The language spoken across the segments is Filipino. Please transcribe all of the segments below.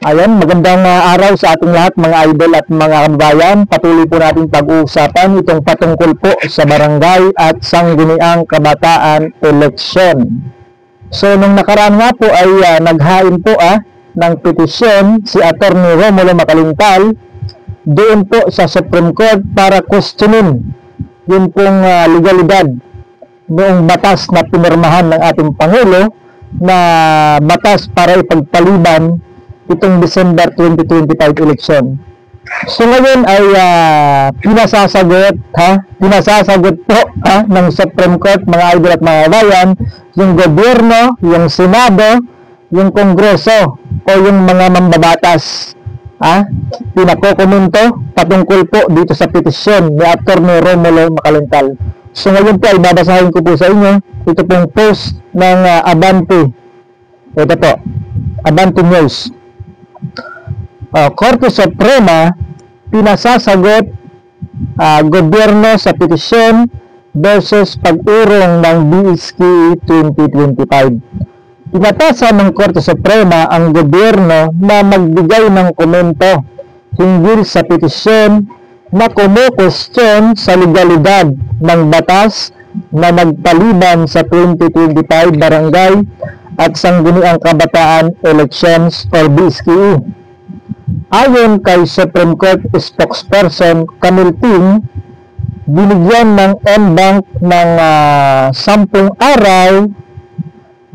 Ayan, magandang araw sa ating lahat mga idol at mga kababayan. Patuloy po natin pag-uusapan itong patungkol po sa barangay at sangguniang kabataan eleksyon. So, nung nakaraan nga po ay naghain po ng petisyon si Attorney Romulo Macalintal doon po sa Supreme Court para questionin yun pong legalidad noong batas na pinirmahan ng ating Pangulo na batas para ipagpaliban itong December 2025 election. So ngayon ay pinasasagot po ng Supreme Court mga idol at mga bayan, yung gobyerno, yung Senado, yung Kongreso o yung mga mambabatas. Pinakokomento patungkol po dito sa petisyon ni Attorney Romulo Macalintal. So ngayon po ay babasahin ko po sa inyo ito pong post ng Abante. Ito po, Abante News. Korte Suprema pinasasagot gobyerno sa petisyon versus pag-urong ng BSK 2025. Pinatasan ng Korte Suprema ang gobyerno na magbigay ng komento hinggil sa petisyon na kumu-question sa legalidad ng batas na nagpaliban sa 2025 barangay at sangguniang kabataan elections or BSKE. Ayon kay Supreme Court spokesperson Camille Ting, binigyan ng en-banc ng 10 araw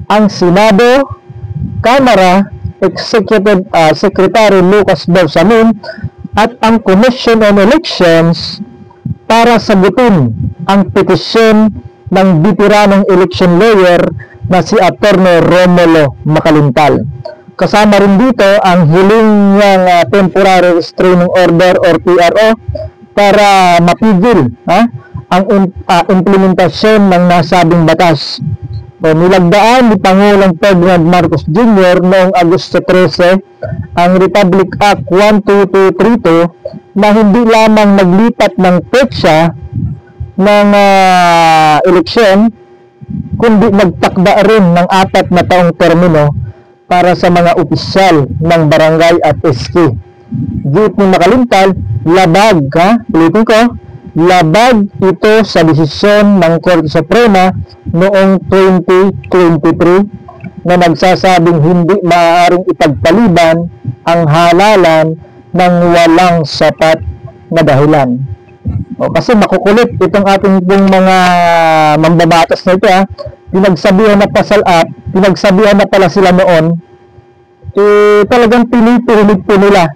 ang Senado, Kamara, Executive Secretary Lucas Bersamin at ang Commission on Elections para sagutin ang petisyon ng veteranong election lawyer na si Attorney Romulo Macalintal. Kasama rin dito ang hiling niyang temporary restraining order or TRO para mapigil ang implementasyon ng nasabing batas. Nilagdaan ni Pangulong Ferdinand Marcos Jr. noong Agosto 13 ang Republic Act 12232 na hindi lamang naglipat ng petsa ng eleksyon, kundi nagtakda rin ng 4 na taong termino para sa mga opisyal ng barangay at SK. Git ni Macalintal, labag, ulitin ko, labag ito sa desisyon ng Korte Suprema noong 2023 na nagsasabing hindi maaaring ipagpaliban ang halalan ng walang sapat na dahilan. Kasi makukulit itong ating pong mga mambabatas na ito. Pinagsabihan na pala sila noon, talagang pinipilit po nila,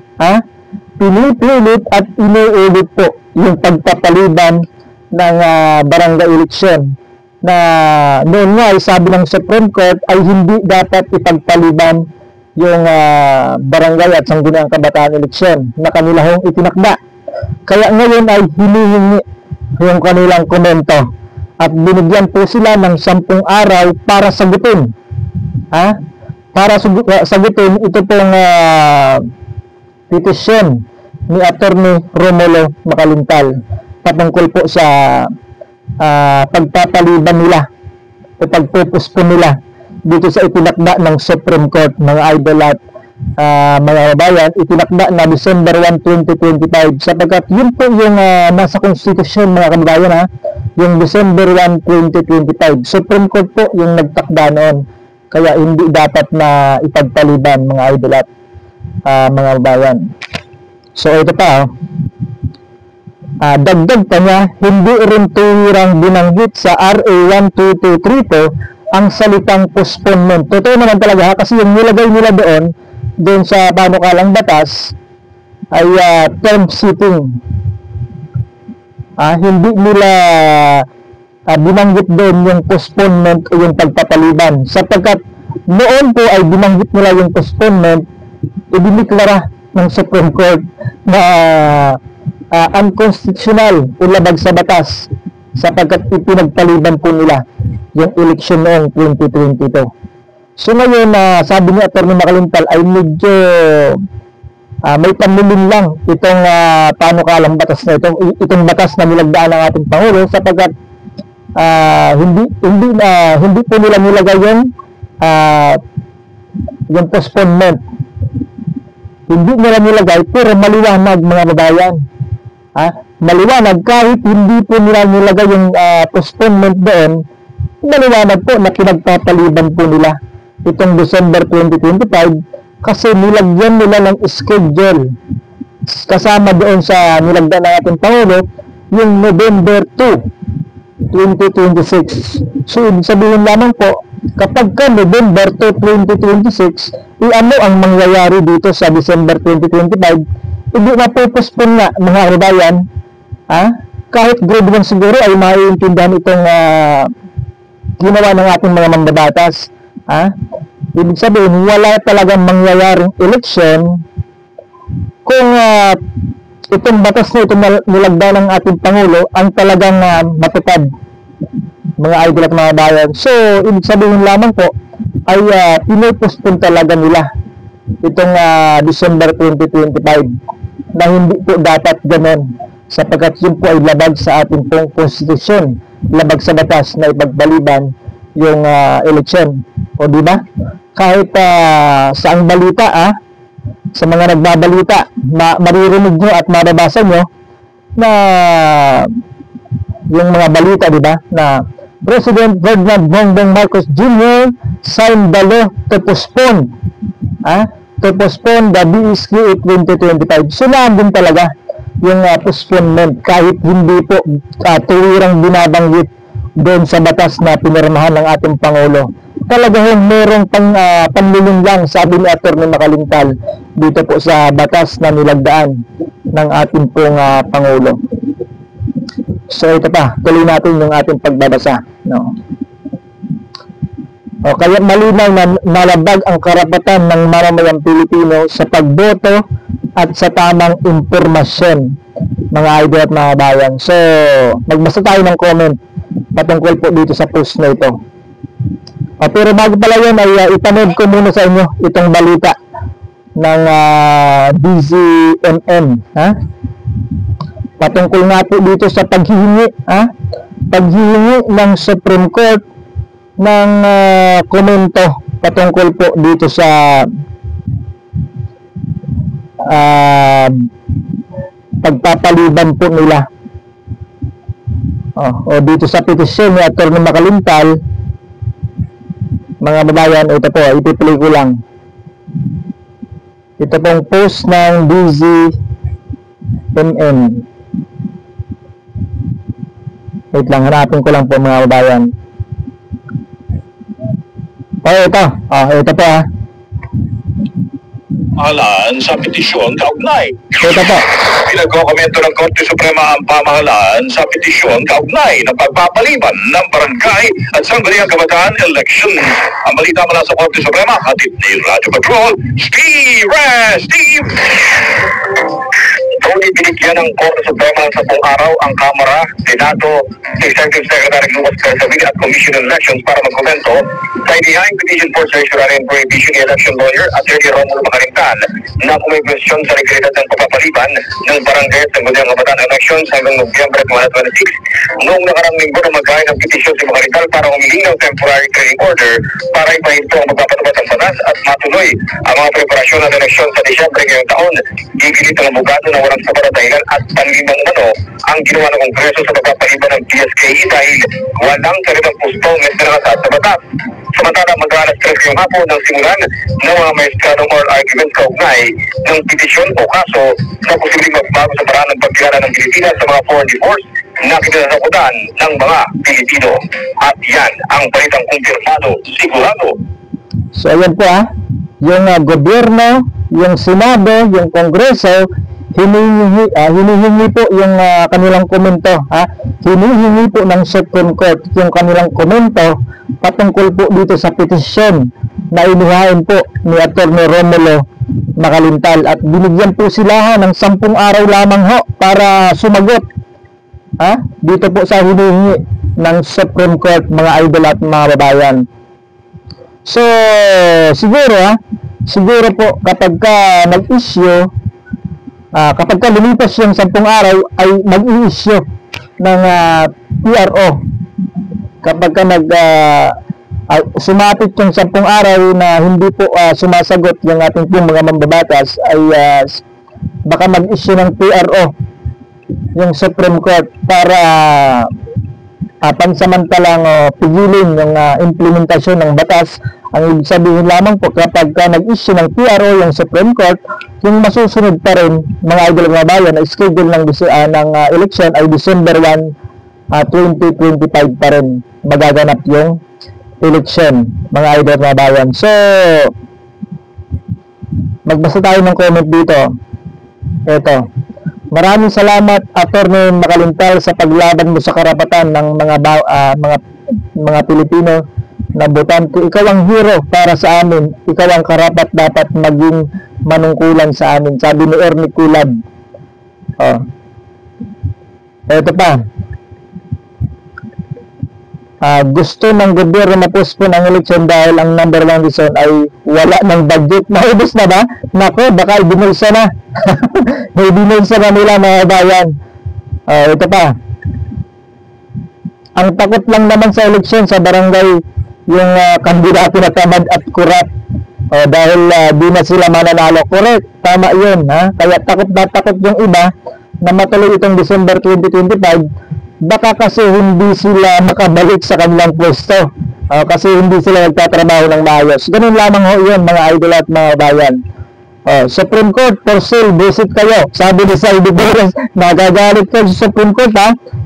pinipilit at inuulit po yung pagpapaliban ng barangay election na noon nga ay sabi ng Supreme Court ay hindi dapat ipagpaliban yung barangay at sangguniang kabataan election na kanila hong itinakda. Kaya ngayon ay hinihingi yung kanilang komento at binigyan po sila ng 10 araw para sagutin. Para sagutin ito pong petisyon ni Attorney Romulo Macalintal patungkol po sa pagpapaliban nila o pagpupuspon nila dito sa itinakda ng Supreme Court, mga idol at mga bayan, itinakda na December 1, 2025 sapagkat yun po yung nasa konstitusyon mga kababayan, yung December 1, 2025. Supreme Court po yung nagtakda noon, kaya hindi dapat na ipagpaliban mga idol at mga bayan. So ito pa, dagdag pa niya, hindi rin tuwirang binanggit sa RA 12232 ang salitang postponement. Totoo naman talaga kasi yung nilagay nila doon sa panukalang batas ay term sitting. Hindi nila binanggit doon yung postponement o yung pagpapaliban sapagkat noon po ay binanggit nila yung postponement, idineklara ng Supreme Court na unconstitutional o labag sa batas sapagkat ipinagpaliban po nila yung eleksyon noong 2022. So ngayon, sabi ni Attorney Macalintal ay medyo may panlilin lang itong panukalang batas na itong batas na nilagdaan ng ating Pangulo sapagkat hindi po nila nilagay yung postponement hindi nila nilagay, pero maliwanag mga babayan. Maliwanag kahit hindi po nila nilagay yung postponement doon, maliwanag po na pinagpapaliban po nila itong December 2025 kasi nilagyan nila ng schedule kasama doon sa nilagdan ng ating Pangulo yung November 2, 2026. So, ibig sabihin lamang po, kapag ka November 2, 2026, ano ang mangyayari dito sa December 2025, hindi na po postpone nga mga kababayan. Kahit grade 1 siguro ay maiintindihan itong ginawa ng ating mga mambabatas. Ibig sabihin, wala talagang mangyayaring eleksyon kung itong batas na ito nilagda ng ating Pangulo ang talagang matupad, mga idol at mga bayan. So, ibig sabihin lamang po ay pinupospon talaga nila itong December 2025 na hindi po dapat ganon sapagkat yun po ay labag sa ating pong konstitusyon, labag sa batas na ipagbaliban yung eleksyon. O di ba? Kahit sa ang balita, sa mga nagbabalita, maririnig nyo at mababasa nyo na yung mga balita, di ba? Na President Ferdinand Bongbong Marcos Jr. signed the law to postpone the BSK 2025. So, nandun talaga yung postponement kahit hindi po tuwirang binabanggit doon sa batas na pinirmahan ng ating Pangulo. Talagang merong panlilin lang, sabi ni Atty. Makalintal dito po sa batas na nilagdaan ng ating pong Pangulo. So ito pa, tuloy natin yung ating pagbabasa. No? Kaya malinaw na nalabag ang karapatan ng mamamayang Pilipino sa pagboto at sa tamang impormasyon, mga idol at mga bayan. So, magbasa tayo ng comment patungkol po dito sa post na ito. Pero bago pala yun ay ipanood ko muna sa inyo itong balita ng DZMM. Patungkol nga po dito sa paghihingi ng Supreme Court ng komento patungkol po dito sa pagpapaliban po nila o dito sa petisyon ni Atty. Makalintal. Mga babayan, ito po, ipiplay ko lang. Ito pong post ng DZMM. Wait lang, hanapin ko lang po mga babayan. Ito. Ito po pamahalaan sa petisyon kaugnay. Ito po. Pinagkokomento ng Korte Suprema ang pamahalaan sa petisyon kaugnay ng pagpapaliban ng barangay at sangguniang kabataan election. Ang balita mula sa Korte Suprema, hatid ni Radio Patrol, Steve! Ngunit binigyan ng Korte Suprema sa buong araw ang Kamara, Senado, Executive Secretary Lucas Carsavilla at Commission on Elections para magkomento sa inihayang petition for certiorari and prohibition ni election lawyer Atty. Romulo Makalintal na kung may question sa legalidad ng pagpapaliban ng barangay at sangguniang kabataan elections hanggang Nobyembre 2026. Noong nakarang linggo na magkain ng petisyon si Makalintal para humiling ng temporary training order para ipahinto ang magpapatupad ng batas at matuloy ang mga preparasyon ng eleksyon sa Disyembre ngayong taon. Gigilit ang abogado na walang sapat na dahilan at panlimang ang ginawa ng Kongreso sa pagpapaliban ng PSKE dahil walang salitang postponement na nakasad sa batas. Samantala, mag-alas 3 yung hapon ng simulan ng mga maestrado or argument kaugnay ng petisyon o kaso sa posibleng magbago sa paraan ng pagkilala ng Pilipinas sa mga foreign force na kinanasakutan ng mga Pilipino. At yan ang balitang kumpirmado, sigurado. So ayan po yung gobyerno, yung Senado, yung Kongreso, hinihingi po yung kanilang komento, hinihingi po ng Supreme Court yung kanilang komento patungkol po dito sa petisyon na inihain po ni Atty. Romulo Makalintal at binigyan po sila ng 10 araw lamang para sumagot dito po sa hinihingi ng Supreme Court, mga idol at mga babayan. So siguro po kapag ka nag-issue, kapag ka lumipas yung 10 araw ay mag-i-issue ng PRO kapag ka sumapit yung 10 araw na hindi po sumasagot yung ating pong mga mambabatas, ay baka mag-issue ng PRO yung Supreme Court para pansamantalang pigilin yung implementasyon ng batas. Ang ibig sabihin lamang po, kapag nag-issue ng PRO yung Supreme Court, yung masusunod pa rin, mga idol mga bayan, na schedule ng election ay December 1, 2025 pa rin magaganap yung election, mga idol mga bayan. So, magbasa tayo ng comment dito. Ito. Maraming salamat, Attorney Makalintal, sa paglaban mo sa karapatan ng mga Pilipino na botante. Ikaw ang hero para sa amin. Ikaw ang karapat dapat maging manungkulan sa amin. Sabi ni Ernie Kulab. Ito pa. Gusto ng gobyerno na postpone ang eleksyon dahil ang number 1 reason ay wala ng budget. Naubos na ba? Nako, baka ibinulsa na. Ibinulsa na nila mga bayan. Ito pa. Ang takot lang naman sa eleksyon sa barangay yung kandidato na tamad at kurap. Dahil di na sila mananalo. Correct. Tama yun. Kaya takot na takot yung iba na matuloy itong December 2025. Baka kasi hindi sila makabalik sa kanilang pwesto. Kasi hindi sila nagtatrabaho ng maayos. Ganun lamang ho yun, mga idol at mga bayan. Supreme Court, for sale, visit kayo. Sabi ni Saldi Perez, nagagalit kayo sa Supreme Court,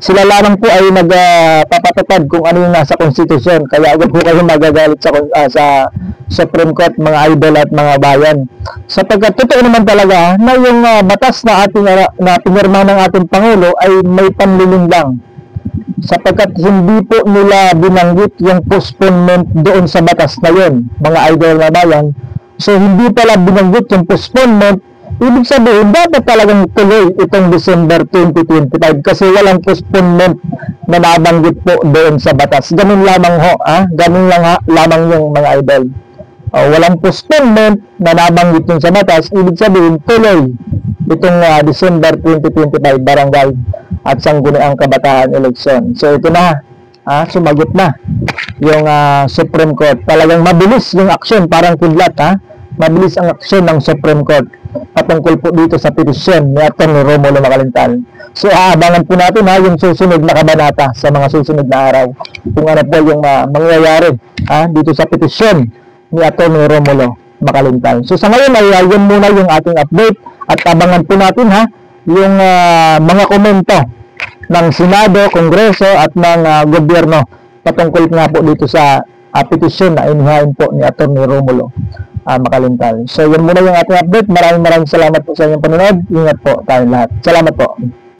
Sila lamang po ay nagpapatupad kung ano yung nasa konstitusyon. Kaya agad po kayo magagalit sa Supreme Court, mga idol at mga bayan. Sapagkat totoo naman talaga na yung batas na pinirma ng ating Pangulo ay may panliling lang. Sapagkat hindi po nila binanggit yung postponement doon sa batas na yun, mga idol na bayan. So hindi pala binanggit yung postponement, ibig sabihin dapat talagang tuloy itong December 2025 kasi walang postponement na nabanggit po doon sa batas. Ganun lamang ho, ganun lang lamang yung mga idol. Walang postponement na nabanggit yung sa batas, ibig sabihin tuloy itong December 2025 barangay at sangguniang kabataan election. So ito na, sumagot na yung Supreme Court. Talagang mabilis yung aksyon, parang kidlat, mabilis ang aksyon ng Supreme Court patungkol po dito sa petisyon ni Atty. Romulo Makalintal. So aabangan po natin yung susunod na kabanata sa mga susunod na araw kung ano po yung mangyayari dito sa petisyon ni Atty. Romulo Makalintal. So sa ngayon ay yun muna yung ating update at abangan po natin yung mga komento ng Senado, Kongreso at ng gobyerno patungkol nga po dito sa petisyon na inihain po ni Atty. Romulo Makalintal. So yun muna yung ating update. Maraming salamat po sa inyong panonood. Ingat po tayong lahat. Salamat po.